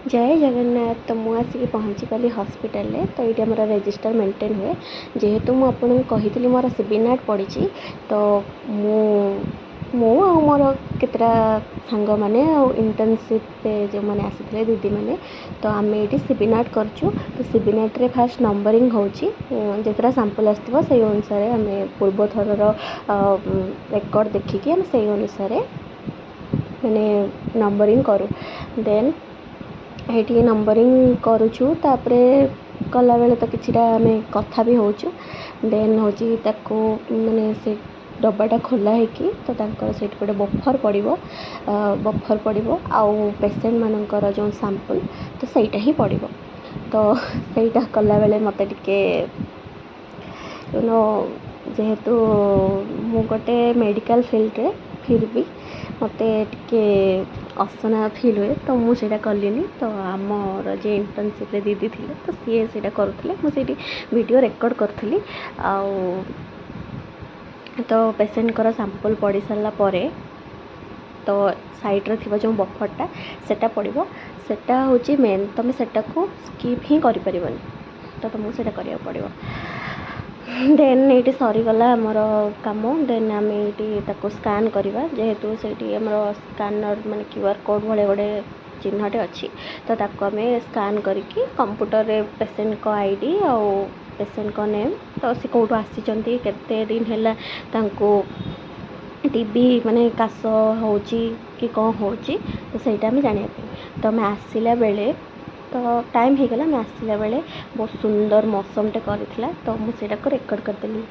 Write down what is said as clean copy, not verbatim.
जय जगन्नाथ। तो मुझे आसिक पहुँची गली हॉस्पिटल तो ये आम रजिस्टर मेंटेन हुए जेहेतु मुझे कही मोर सिबिनाट पड़ी तो मोर केतटा सांग मैंने इंटर्नशिप जो मैंने आसी दीदी मैंने तो आम ये सिबिनाट करचु। तो सिबिनाट्रे फास्ट नंबरिंग होता सांपल आसो से अनुसार आम पूर्व थर रेकर्ड देखिकी आम से अनुसार मैंने नंबरिंग करूँ देन ये नंबरिंग करुचु तापरे कला बेले तो किछिटा आम कथा भी होचु देन हूँ माने से डब्बाटा खोला है कि तो से गोटे बफर पड़ो आउ पेसेंट मानकर जो सैंपल तो सहीटा ही पड़ो तो सहीटा कला बेले मत टिके जेहेतु मु गोटे मेडिकल फील्ड रे फिर भी मत असना फिल हुए तो मुझे कलिनी। तो आमर जे इंटर्नशिप दीदी थी तो सी से करुले मुझे वीडियो रेकर्ड करी तो पेसेंट कर सैंपल पड़ सारा तो साइड्रे थी जो बफरटा सेटा पड़ो सेटा हूँ मेन तुम सेटा को स्कीप ही कर तो तुमको से पड़ो देन ये सरीगला आमर कम देन आम ये स्कान करवा जेहेतु से स्कानर माने क्यूआर कोड भाई गोटे चिन्हटे अच्छी तो आम स्कान करके कंप्यूटर रे पेसेंट को आईडी आउ पेसेंट को नेम तो सी कौटू आसी केते दिन है टीबी माने काश हो कि कौन हो तो सहीटा आम जाना तो आम आसला बेले तो टाइम हो गला आम आसला बेले बहुत सुंदर मौसमटे कर तो मुझे रेकर्ड करदेली।